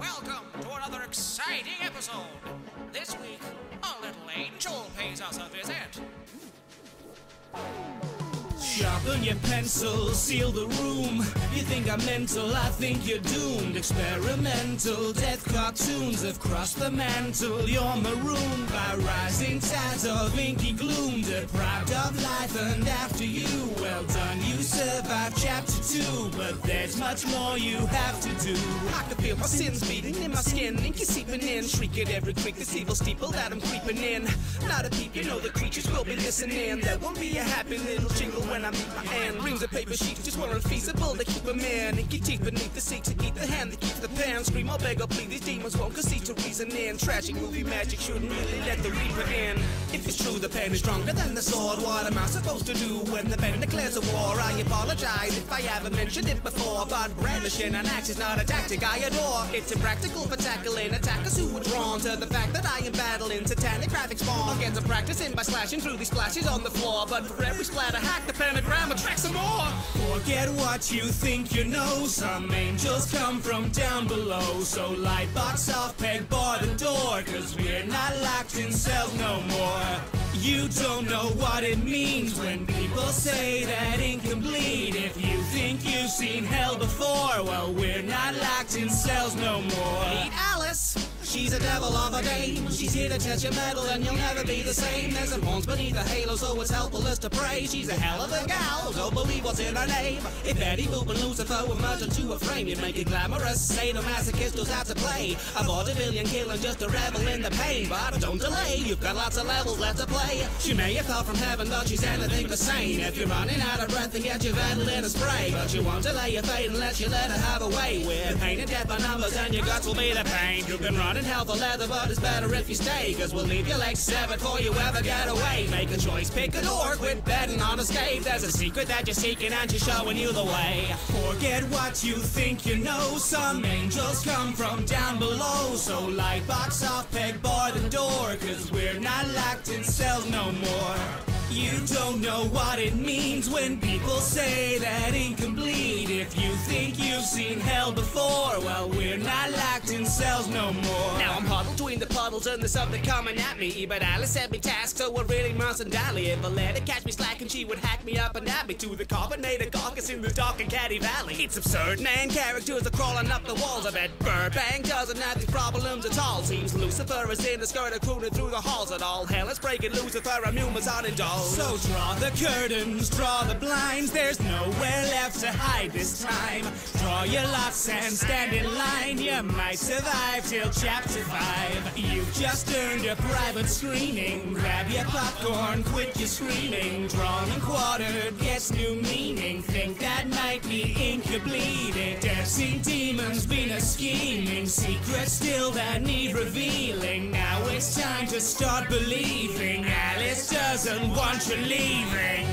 Welcome to another exciting episode. This week, a little angel pays us a visit. Sharpen your pencil, seal the room. You think I'm mental, I think you're doomed. Experimental, death cartoons have crossed the mantle. You're marooned by rising tides of inky gloom. Deprived of life and after you. Well done, you survived chapter 2. But there's much more you have to do. I can feel my sins beating in my skin. Inky seeping in, shriek at every creak. This evil steeple that I'm creeping in. Not a peep, you know the creatures will be listening. There won't be a happy little jingle when I meet my end. Reams of paper sheets just weren't feasible to keep them in. Inky teeth beneath the seat to eat the hand that keeps the pen. Scream, I'll beg, or plead, these demons won't concede to reason in. Tragic movie magic shouldn't really let the reaper in. If it's true the pen is stronger than the sword, what am I supposed to do when the pen declares a war? I apologize if I haven't mentioned it before, but brandishing an axe is not a tactic I adore. It's impractical for tackling attackers who are drawn to the fact that I am battling satanic graphic spawn. I'll get some practicing by slashing through these splashes on the floor, but for every splatter hack, the pentagram attracts some more. Forget what you think you know. Some angels come from down below. So light box off, peg bar the door, cause we're not locked in cells no more. You don't know what it means when people say that ink can bleed. If you think you've seen hell before, well, we're not locked in cells no more. Meet Alice. She's a devil of a dame. She's here to test your metal and you'll never be the same. There's some horns beneath the halo, so it's helpless to pray. She's a hell of a gal, don't believe what's in her name. If Betty Boop and Lucifer were merged into a frame, you'd make it glamorous. Sadomasochist who's out to play. A vaudevillian killing just to revel in the pain. But don't delay, you've got lots of levels left to play. She may have fell from heaven, but she's anything but sane. If you're running out of breath, then get your Vandal in a spray. But you won't delay your fate unless you let her have a way. With pain and death by numbers and your guts will be the pain. You can run in hell for leather, but it's better if you stay, cause we'll leave your legs severed before you ever get away. Make a choice, pick an or quit betting on escape. There's a secret that you're seeking and she's showing you the way. Forget what you think you know. Some angels come from down below. So light box off, peg bar the door, cause we're not locked in cells no more. You don't know what it means when people say that ink can bleed. If you think you've seen hell before, well, we're not locked in cells no more. Now I'm huddled between the puddles and there's something coming at me. But Alice set me task, so I really mustn't dally. If I let her catch me slacking, she would hack me up and add me to the carbonated carcass in the dark and catty valley. It's absurd, man, characters are crawling up the walls. I bet Burbank doesn't have these problems at all. Seems Lucifer is in the skirt, crooning through the halls and all. Hell is breaking loose if her humans unindulged. So draw the curtains, draw the blinds. There's nowhere left to hide this time. Draw your lots and stand in line. You might survive till chapter 5. You've just earned a private screening. Grab your popcorn, quit your screaming. Drawn and quartered gets new meaning. Think that might be ink you're bleeding. Dancing demons, Venus scheming. Secrets still that need revealing. Now it's time to start believing. Alice doesn't want you leaving.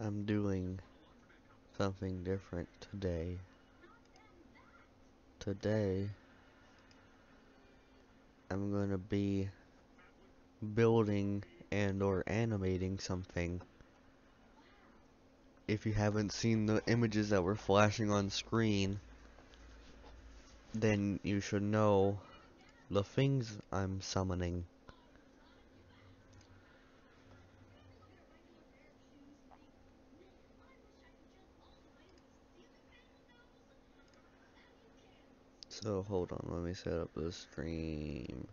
I'm doing something different today. Today, I'm gonna be building and or animating something. if you haven't seen the images that were flashing on screen, then you should know the things I'm summoning. So hold on, let me set up the stream.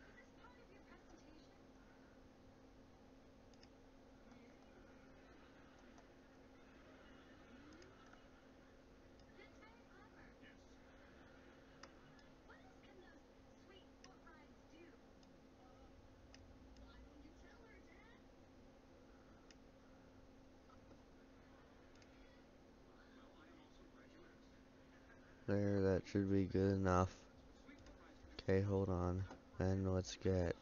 There, that should be good enough. Okay, hold on. Then let's get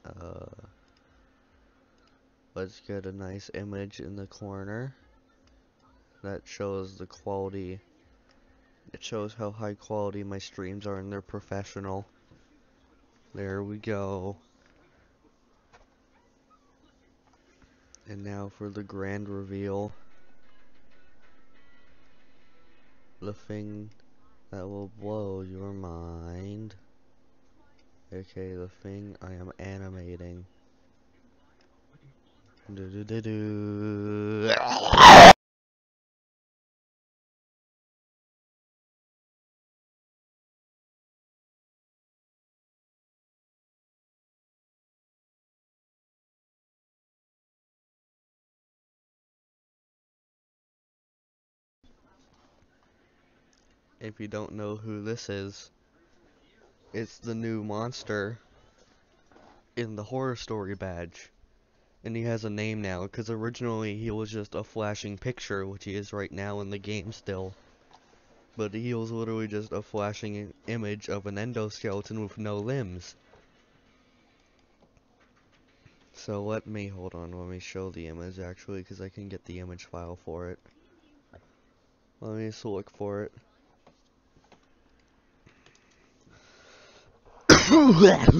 a nice image in the corner that shows the quality. It shows how high quality my streams are and they're professional. There we go. And now for the grand reveal. The thing that will blow your mind. Okay, the thing I am animating. Do do do do. If you don't know who this is, it's the new monster in the horror story badge. And he has a name now, because originally he was just a flashing picture, which he is right now in the game still. But he was literally just a flashing image of an endoskeleton with no limbs. So hold on, let me show the image actually, because I can get the image file for it. Let me just look for it. I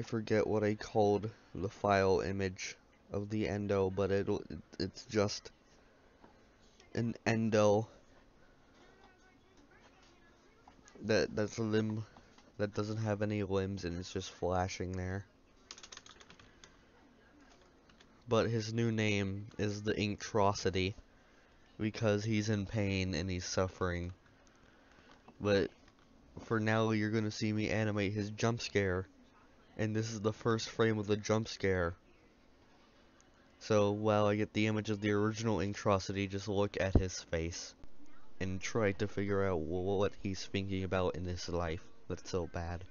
forget what I called the file image of the endo, but it's just an endo that's a limb that doesn't have any limbs and it's just flashing there. But his new name is the Inktrocity because he's in pain and he's suffering. But for now you're gonna see me animate his jump scare, and this is the first frame of the jump scare. So while I get the image of the original Inktrocity, just look at his face and try to figure out what he's thinking about in his life that's so bad.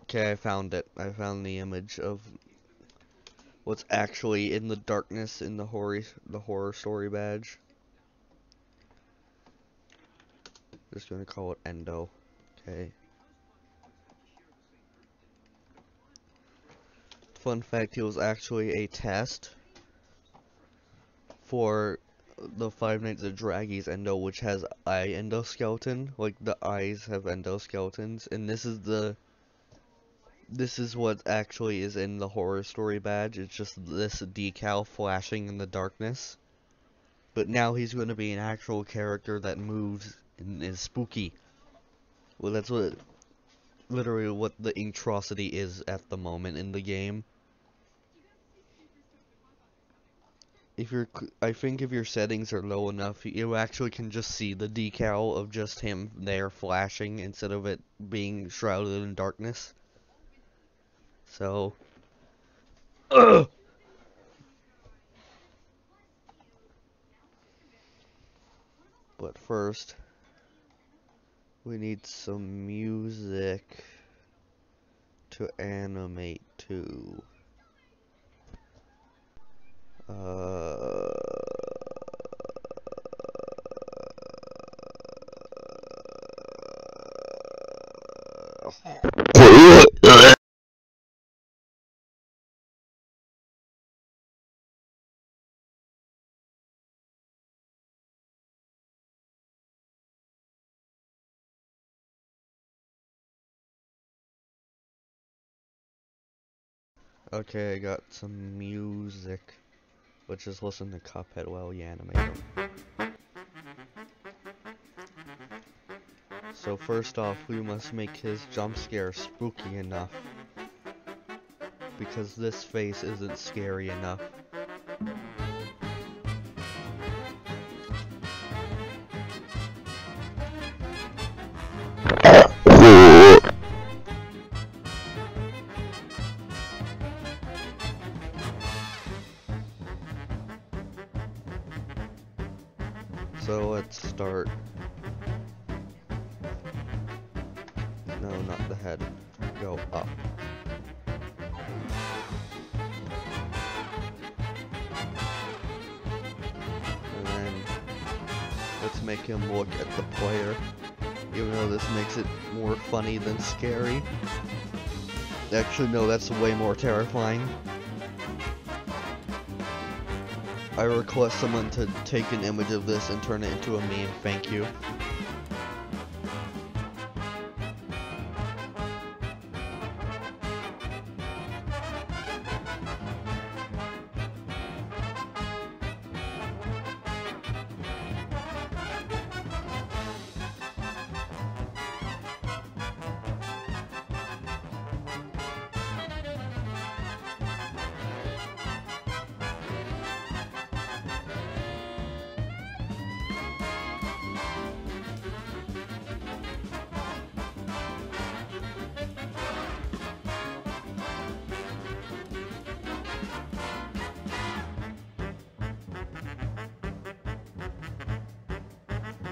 Okay, I found it. I found the image of what's actually in the darkness in the horror story badge. Just gonna call it Endo. Okay. Fun fact, it was actually a test for the Five Nights at Draggy's Endo, which has eye endoskeleton. Like, the eyes have endoskeletons, and this is what actually is in the horror story badge. It's just this decal flashing in the darkness. But now he's going to be an actual character that moves and is spooky. Well, that's literally what the Inktrocity is at the moment in the game. I think if your settings are low enough, you actually can just see the decal of just him there flashing instead of it being shrouded in darkness. So, ugh! But first, we need some music to animate to. Uh, Okay, I got some music. Let's just listen to Cuphead while you animate him. So first off, we must make his jump scare spooky enough. Because this face isn't scary enough. So let's start. No, not the head. Go up. And then let's make him look at the player. Even though this makes it more funny than scary. Actually, no, that's way more terrifying. I request someone to take an image of this and turn it into a meme. Thank you.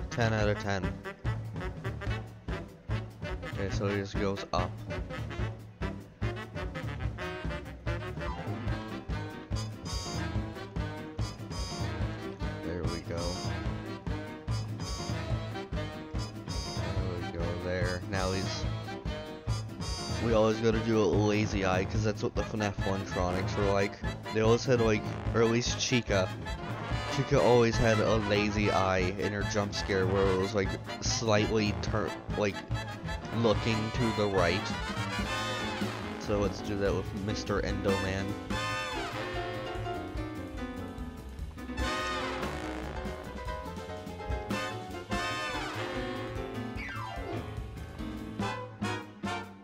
Ten out of 10. Okay, so he just goes up. There we go. There we go, there. Now we always gotta do a lazy eye, because that's what the FNAF 1-tronics were like. They always had like, or at least Chica. Chica always had a lazy eye in her jump scare where it was like slightly looking to the right. So let's do that with Mr. Endoman.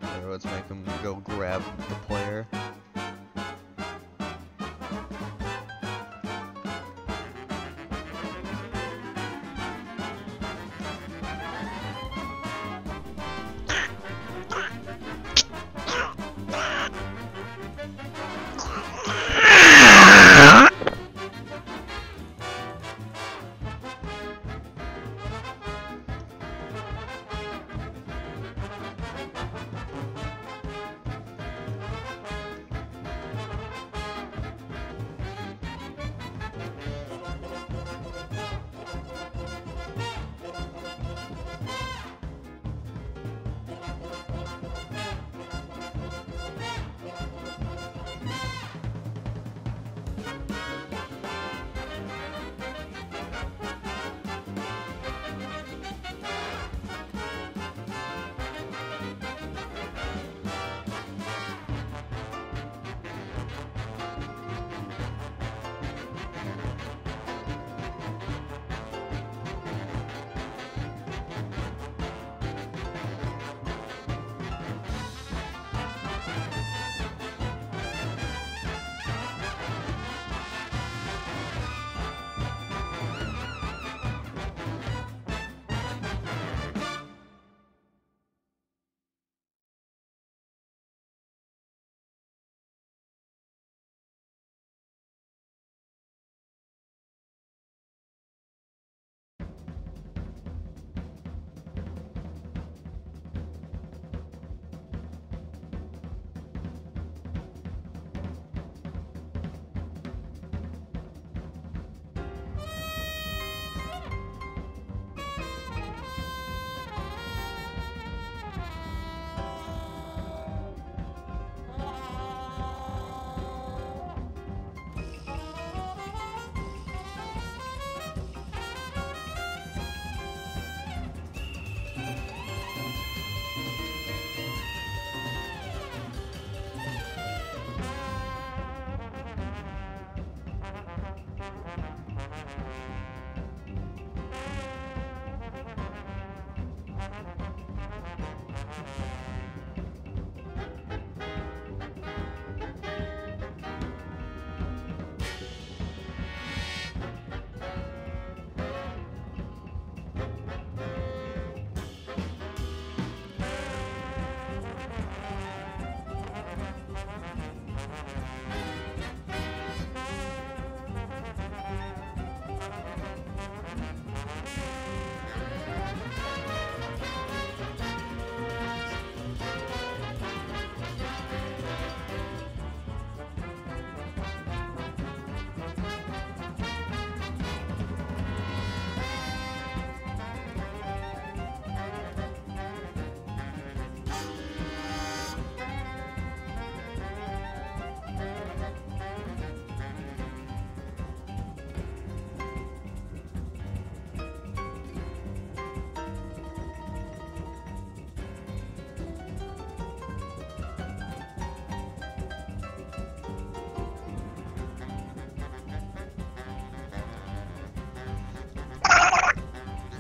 There, let's make him go grab the player.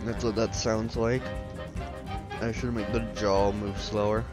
That's what that sounds like. I should make the jaw move slower.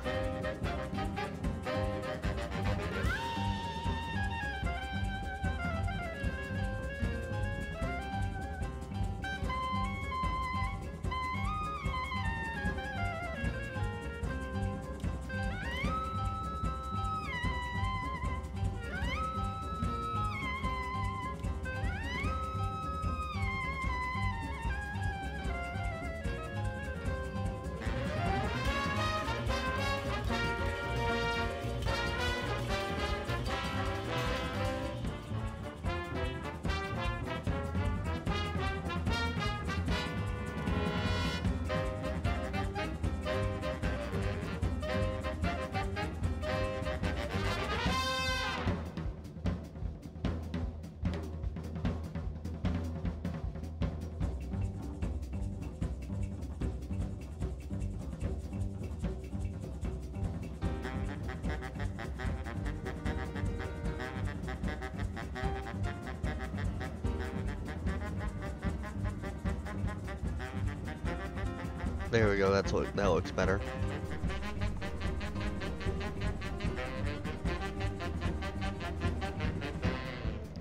There we go, that looks better.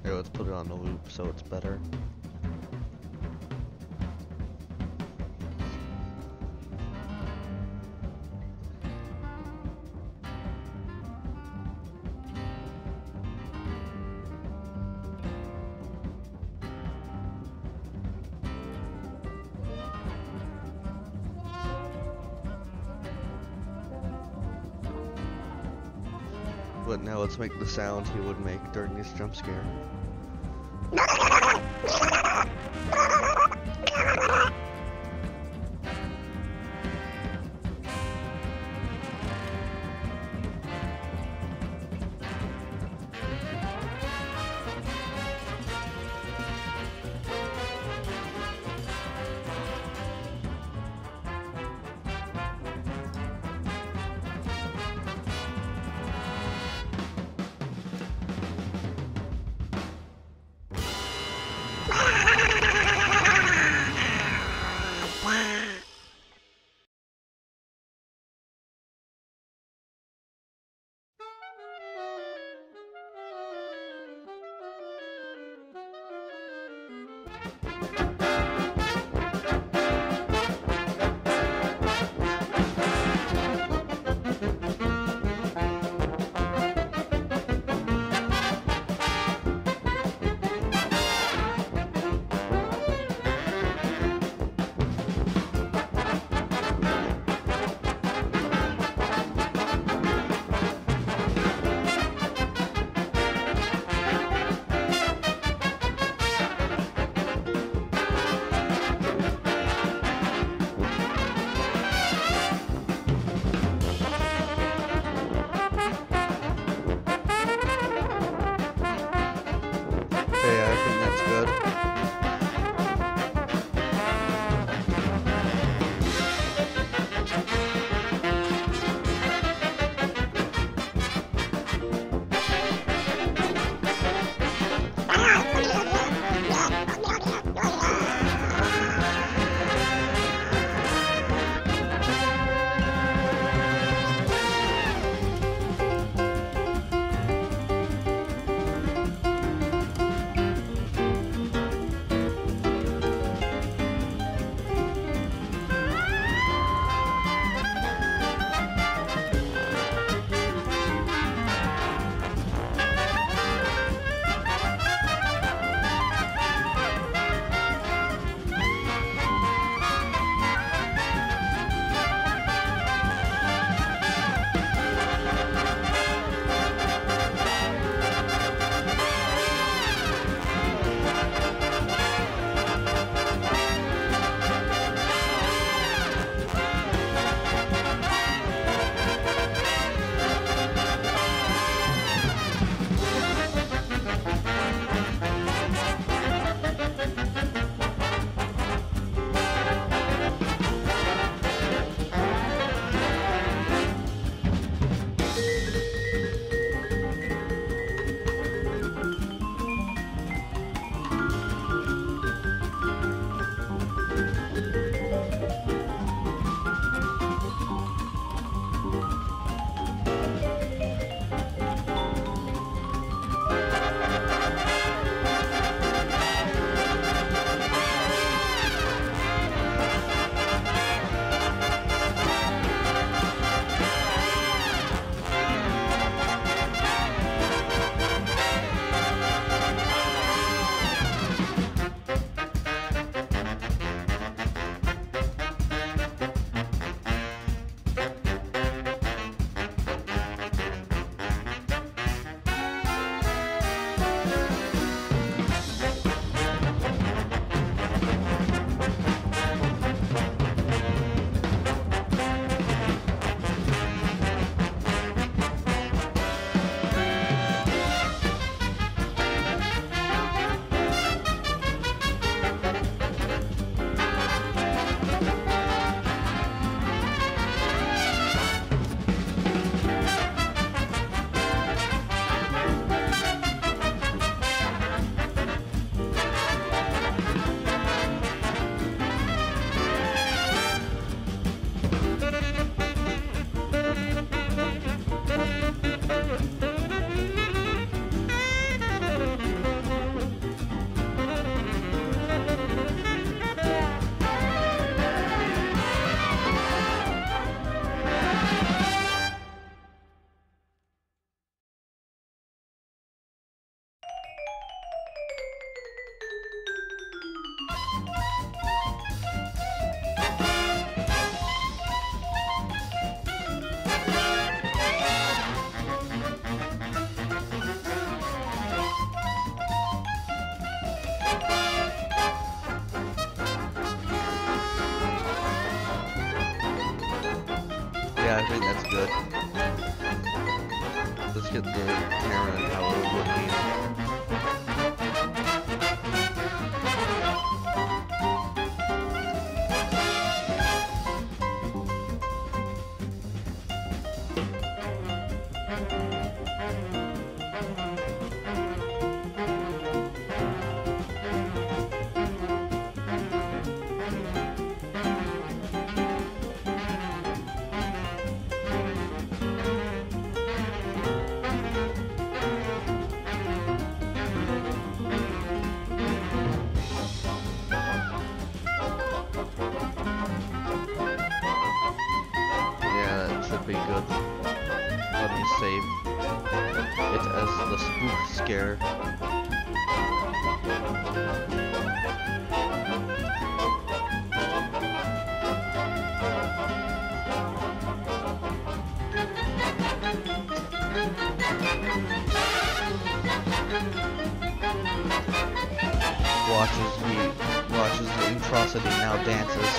Here, let's put it on the loop so it's better. But now let's make the sound he would make during this jump scare. Yeah, I think that's good. Let's get the camera and how it'll look in. Yeah, that should be good. Let me save it as the spook scare. Watches the atrocity now dances.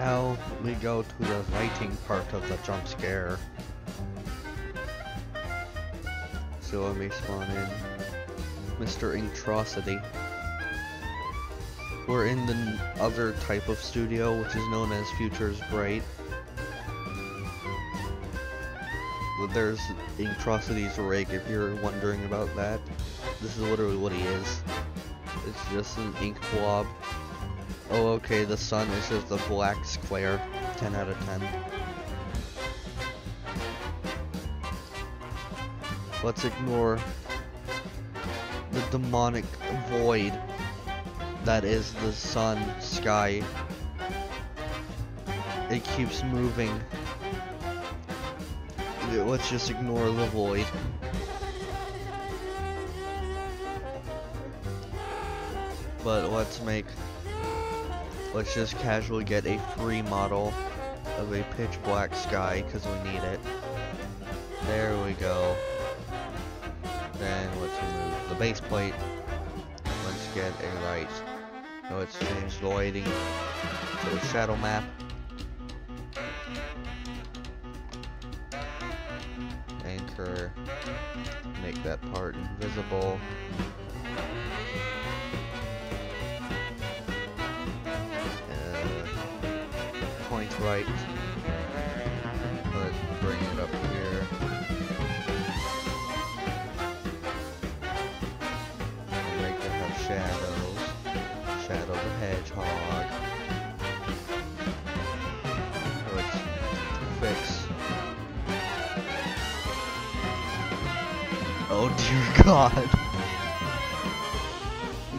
now we go to the lighting part of the jump scare. So let me spawn in Mr. Introsity. We're in the other type of studio, which is known as Future's Bright. There's Introsity's rig, if you're wondering about that. This is literally what he is. It's just an ink blob. Oh, okay, the sun is just a black square. 10 out of 10. Let's ignore the demonic void that is the sun sky. It keeps moving. Let's just ignore the void. But let's just casually get a free model of a pitch black sky because we need it. There we go. Then let's remove the base plate. Let's get a light. Now let's change the lighting to a shadow map. Anchor. Make that part invisible. Point right. Let's bring it up here. Make it have shadows. Shadow the Hedgehog. Let's fix. Oh dear God.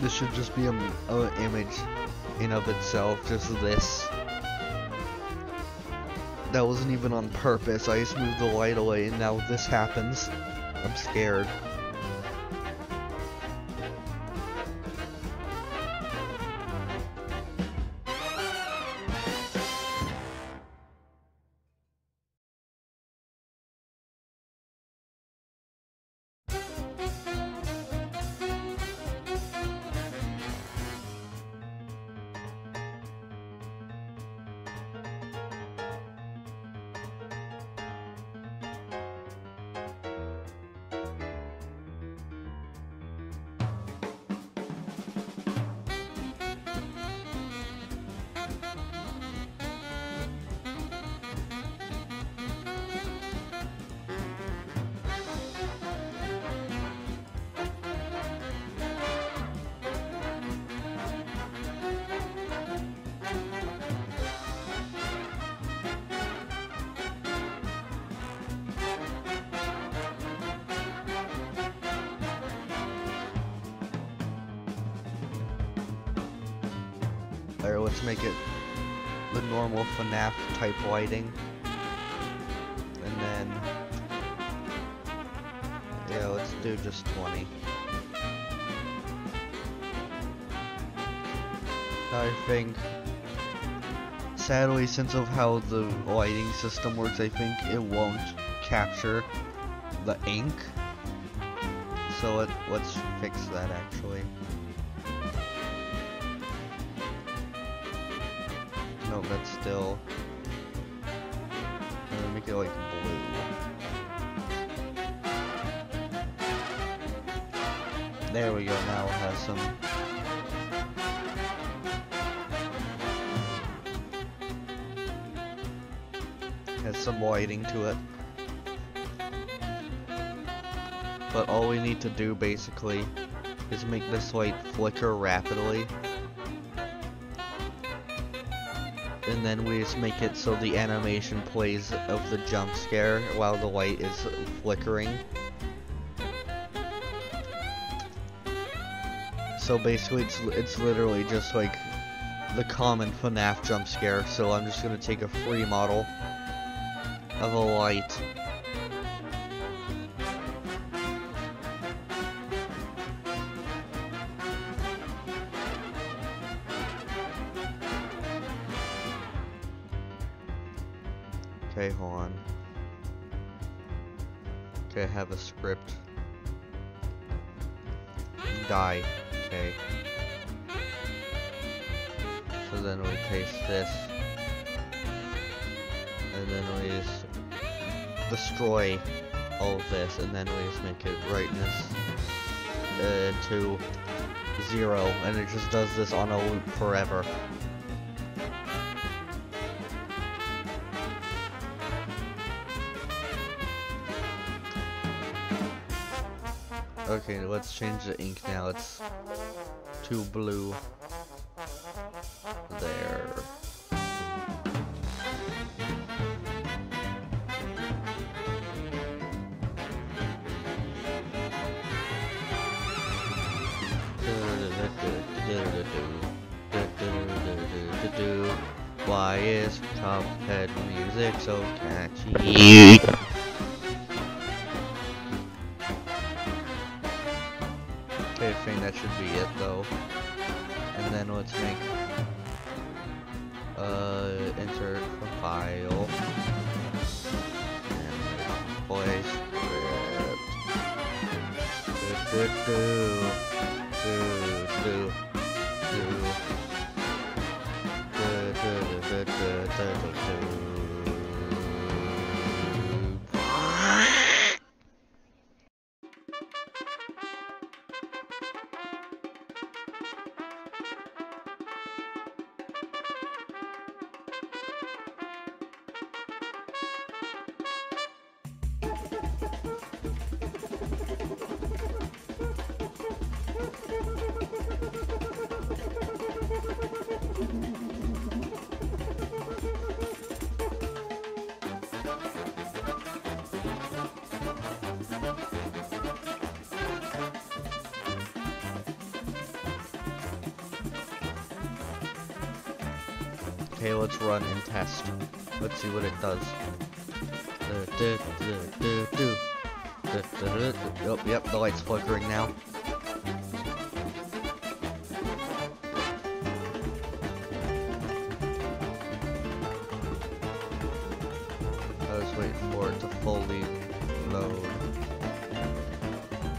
This should just be an image in of itself, just this. That wasn't even on purpose, I just moved the light away and now this happens. I'm scared. Alright, let's make it the normal FNAF type lighting. And then, yeah, let's do just 20. I think, sadly, since of how the lighting system works, I think it won't capture the ink. So let's fix that actually. No, that's still. I'm gonna make it like blue. There we go. Now it has some. Has some lighting to it. But all we need to do basically is make this light flicker rapidly. And then we just make it so the animation plays of the jump scare while the light is flickering. So basically it's literally just like the common FNAF jump scare. So I'm just gonna take a free model of a light. Okay, hold on. Okay, I have a script. Die. Okay. So then we paste this. and then we just destroy all of this, and then we just make it brightness to 0, and it just does this on a loop forever. Okay, let's change the ink now. It's to blue. There. Why is Cuphead music so catchy? Okay, I think that should be it though. And then let's make insert a file and play Okay, let's run and test. Let's see what it does. Yep, the light's flickering now. I was waiting for it to fully load.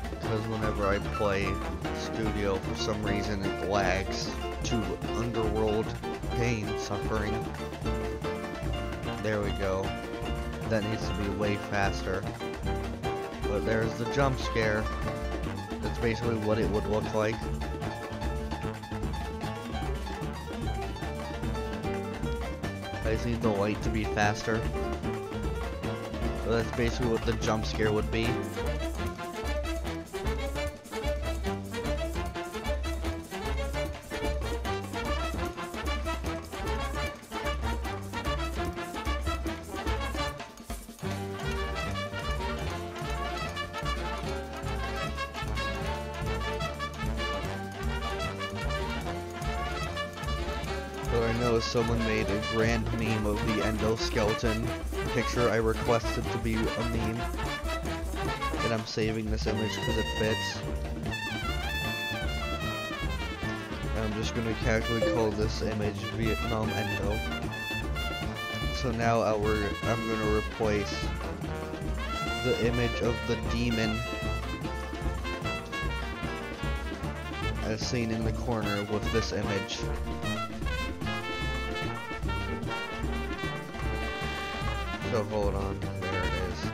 Because whenever I play Studio, for some reason it lags to Underworld pain, suffering. There we go. That needs to be way faster. But there's the jump scare. That's basically what it would look like. I just need the light to be faster. So that's basically what the jump scare would be. But I know someone made a grand meme of the endoskeleton picture I requested to be a meme. And I'm saving this image because it fits. And I'm just going to casually call this image Vietnam Endo. So now I'm going to replace the image of the demon as seen in the corner with this image. So hold on, there it is.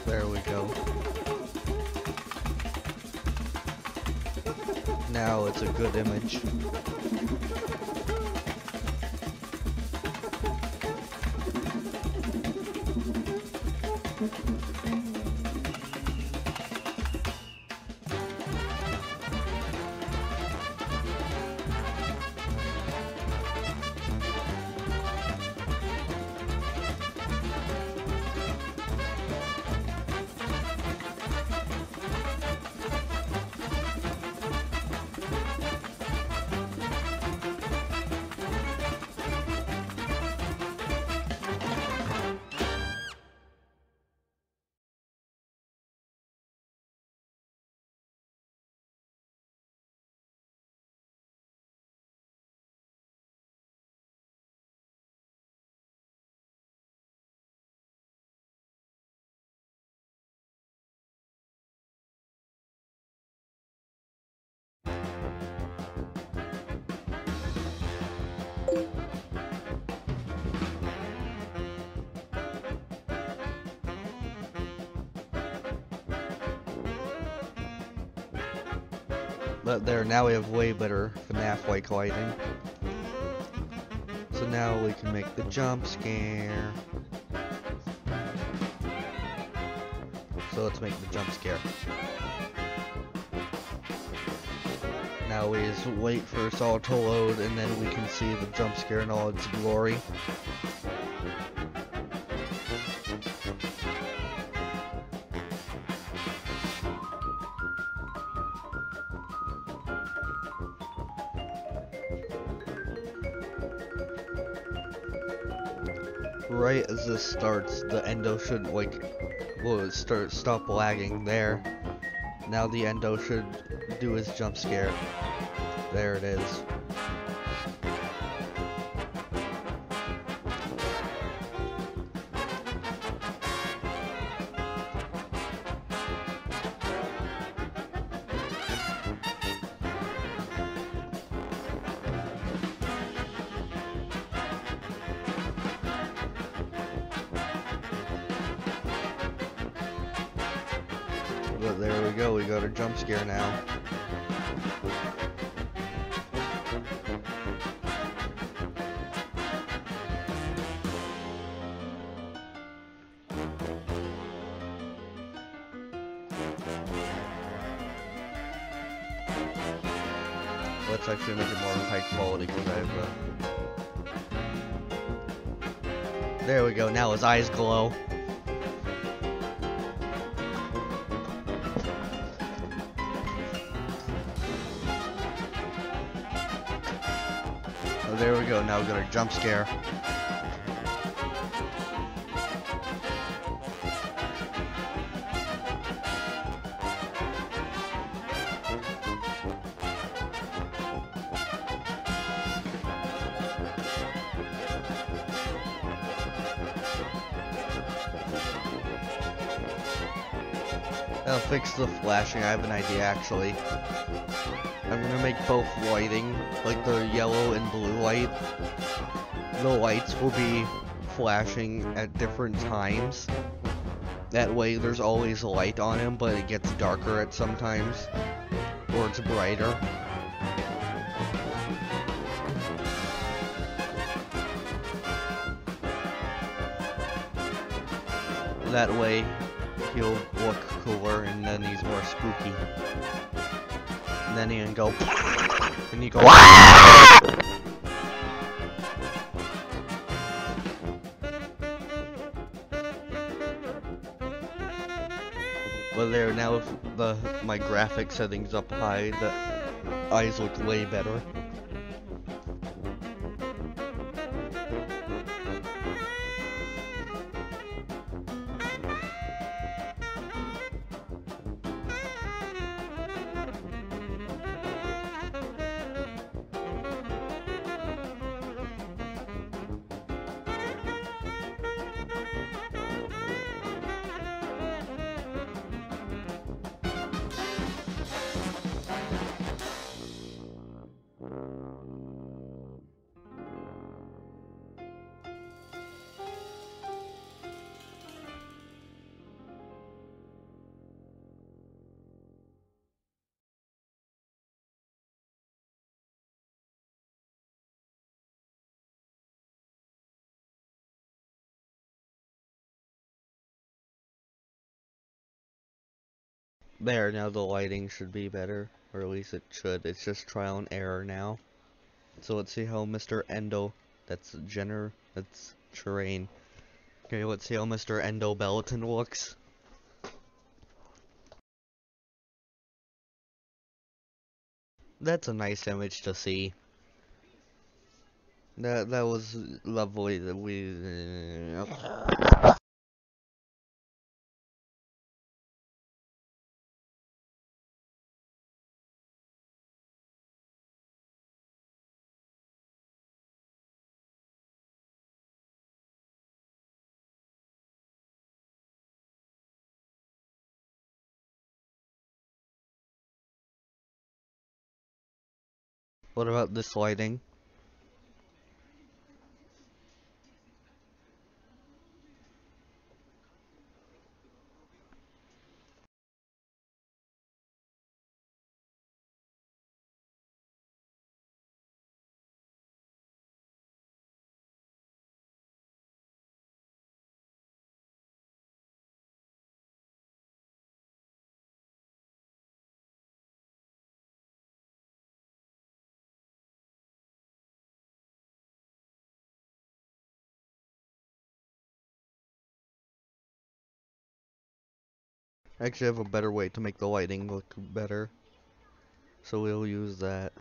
There we go. Now it's a good image. But there, now we have way better FNAF-like lighting. So now we can make the jump scare. So let's make the jump scare. Now we just wait for us all to load, and then we can see the jump scare in all its glory. Right as this starts, the endo should stop lagging there. Now the endo should do his jump scare. There it is. But there we go, we got a jump scare now. Let's actually make it more high quality because I have There we go, now his eyes glow. Oh, there we go, now we got a jump scare. That'll fix the flashing. I have an idea actually. I'm gonna make both lighting, like the yellow and blue light. The lights will be flashing at different times. That way there's always a light on him, but it gets darker at some times. Or it's brighter. That way he'll look cooler, and then he's more spooky. And then he can go, and you go. Well, there now with my graphic settings up high, the eyes look way better. There, now the lighting should be better, or at least it should. It's just trial and error now. So let's see how Mr. Endo, that's terrain. Okay, let's see how Mr. Endo Belleton looks. That's a nice image to see. That was lovely that we What about this lighting? Actually, I have a better way to make the lighting look better. So we'll use that.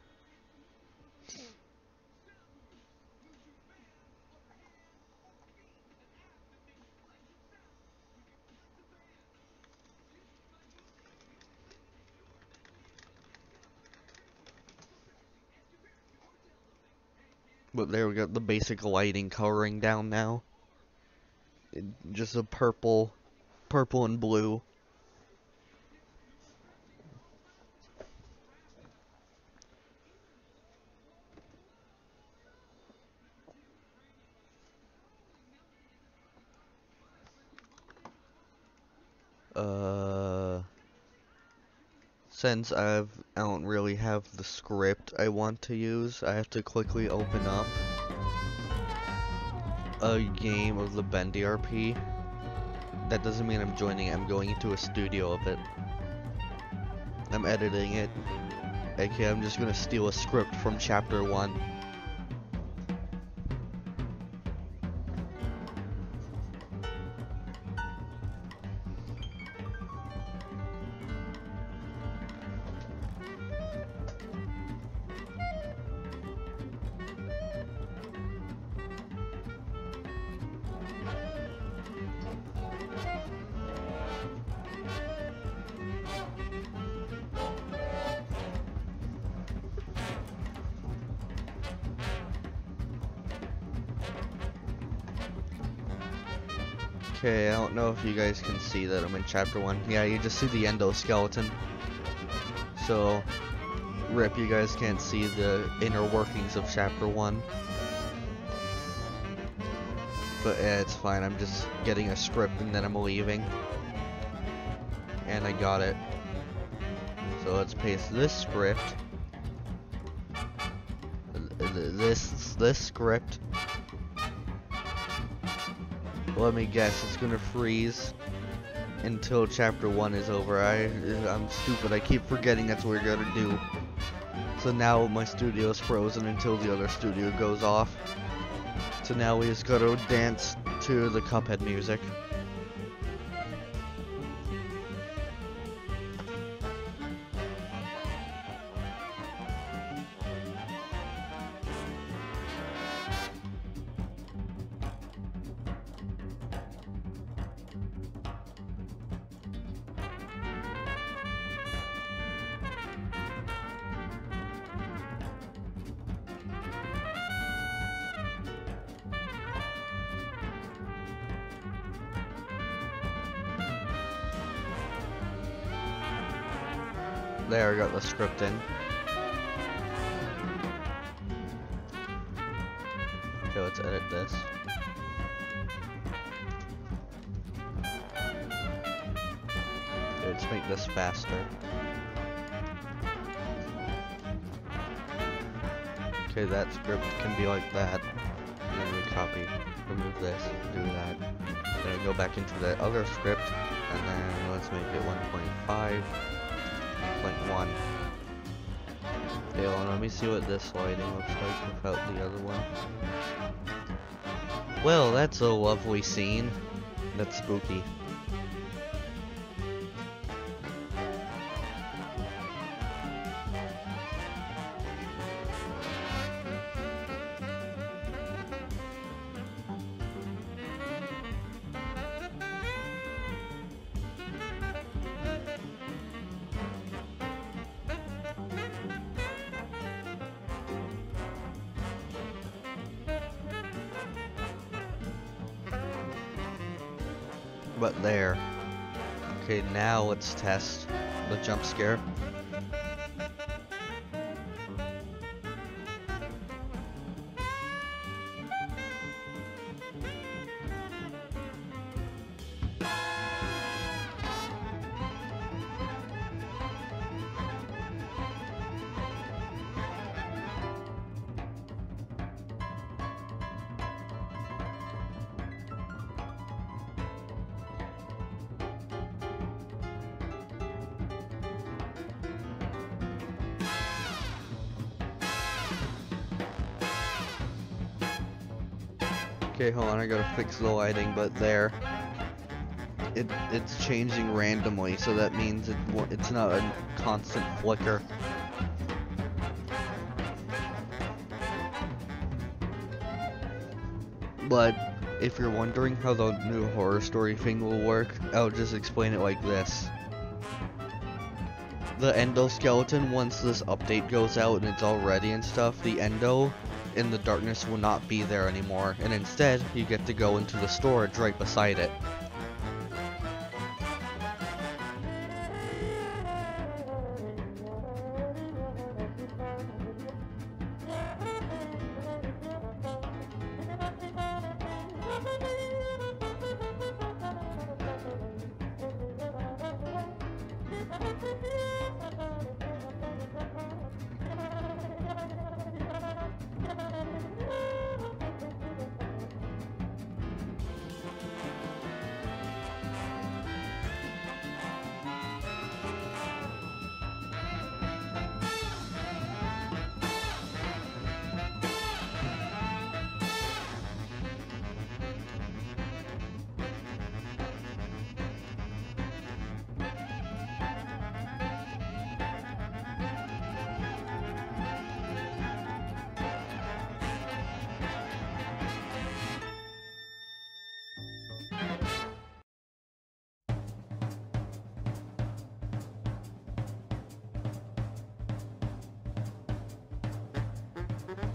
But there we got the basic lighting coloring down now. Just a purple and blue. Since I don't really have the script I want to use, I have to quickly open up a game of the Bendy RP. That doesn't mean I'm joining it, I'm going into a studio of it. I'm editing it. Okay, I'm just gonna steal a script from chapter 1. Okay, I don't know if you guys can see that I'm in chapter 1. Yeah, you just see the endoskeleton. So, rip, you guys can't see the inner workings of chapter 1. But yeah, it's fine, I'm just getting a script and then I'm leaving. And I got it. So let's paste this script. This script. Let me guess, it's gonna freeze until chapter 1 is over. I'm stupid, I keep forgetting that's what we're gonna do. So now my studio is frozen until the other studio goes off. So now we just gotta dance to the Cuphead music. There, I got the script in. Okay, let's edit this. Okay, let's make this faster. Okay, that script can be like that. And then we copy, remove this, do that. Then we go back into the other script, and then let's make it 1.5. 1. Okay, hold on, let me see what this lighting looks like without the other one. Well, that's a lovely scene. That's spooky. But there. Okay, now let's test the jump scare. Okay, hold on, I gotta fix the lighting, but there. it's changing randomly, so that means it's not a constant flicker. But if you're wondering how the new horror story thing will work, I'll just explain it like this. The endoskeleton, once this update goes out and it's all ready and stuff, the endo in the darkness will not be there anymore, and instead you get to go into the storage right beside it.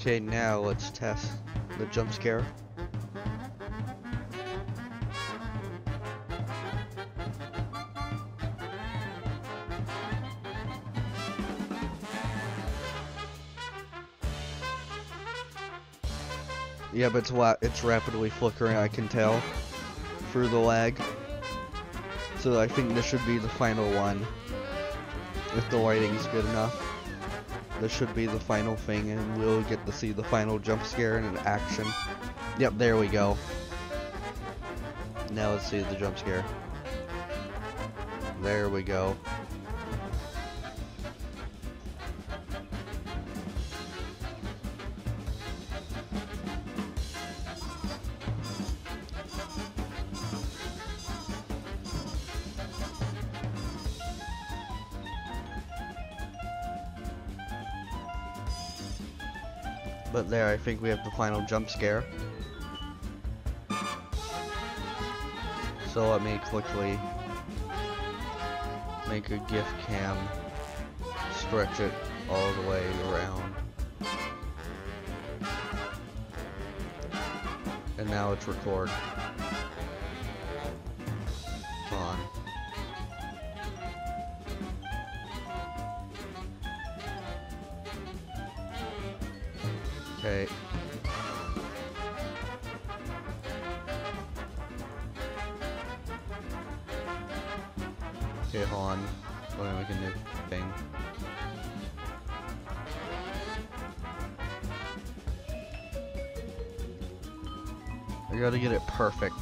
Okay, now let's test the jump scare. Yeah, but it's rapidly flickering, I can tell, through the lag. So I think this should be the final one, if the lighting's good enough. This should be the final thing, and we'll get to see the final jump scare in action. Yep, there we go. Now let's see the jump scare. There we go. But there, I think we have the final jump scare. So let me quickly make a GIF cam, stretch it all the way around. And now it's record. On. Okay. Okay, hold on. Let me make a new thing. I gotta get it perfect.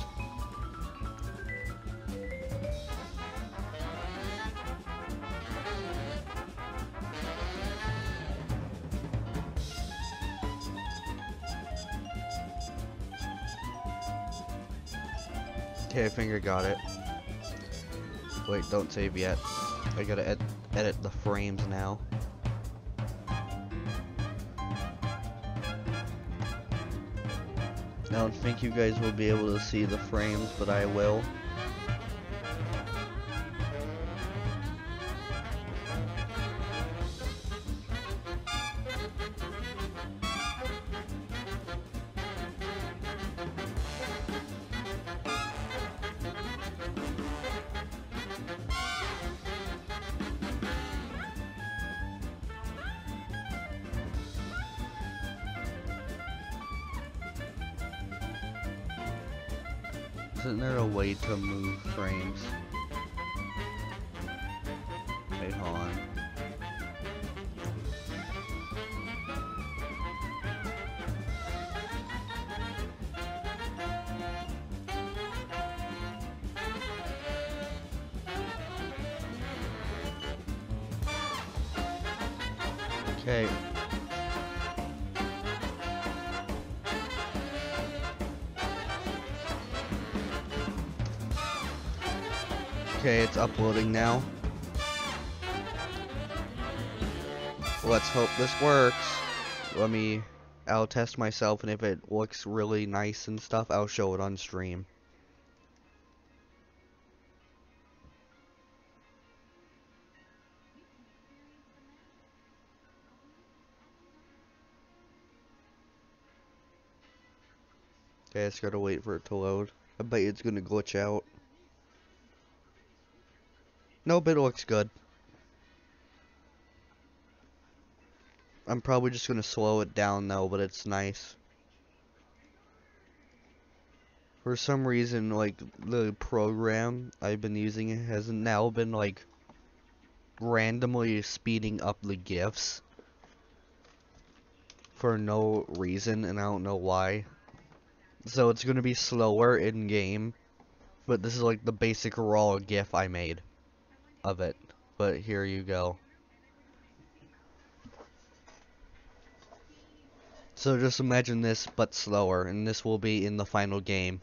Okay, I think I got it. Wait, don't save yet. I gotta edit the frames now. I don't think you guys will be able to see the frames, but I will. Isn't there a way to move frames? Wait, hold on. Okay. Okay, it's uploading now. Let's hope this works. I'll test myself, and if it looks really nice and stuff, I'll show it on stream. Okay, I just gotta wait for it to load. I bet it's gonna glitch out. Nope, it looks good. I'm probably just gonna slow it down though, but it's nice. For some reason, like, the program I've been using has now been, like, randomly speeding up the GIFs for no reason, and I don't know why. So it's gonna be slower in game, but this is like the basic raw GIF I made of it. But here you go. So just imagine this, but slower, and this will be in the final game.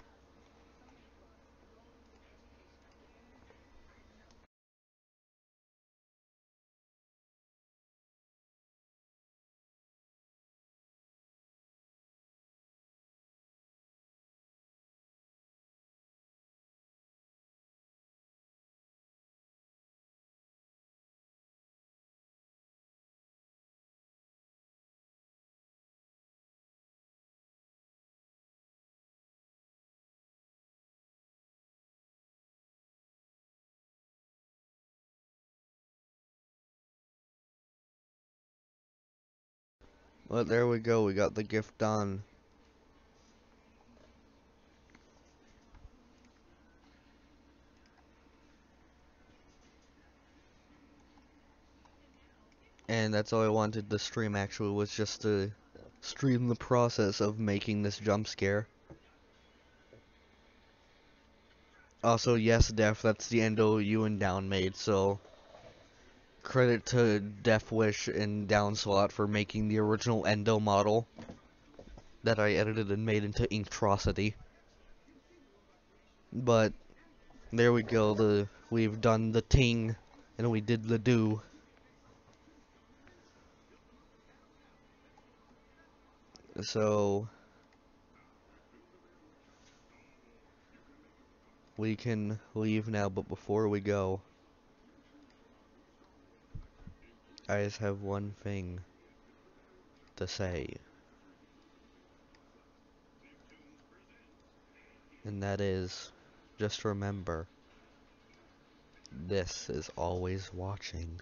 But there we go, we got the GIF done. And that's all I wanted to stream, actually, was just to stream the process of making this jump scare. Also, yes, Def, that's the endo you and Down made, so credit to Def Wish and Downslot for making the original endo model that I edited and made into Inktrocity. But there we go, we've done the ting and we did the do. So we can leave now, but before we go, I just have one thing to say. And that is, just remember, this is always watching.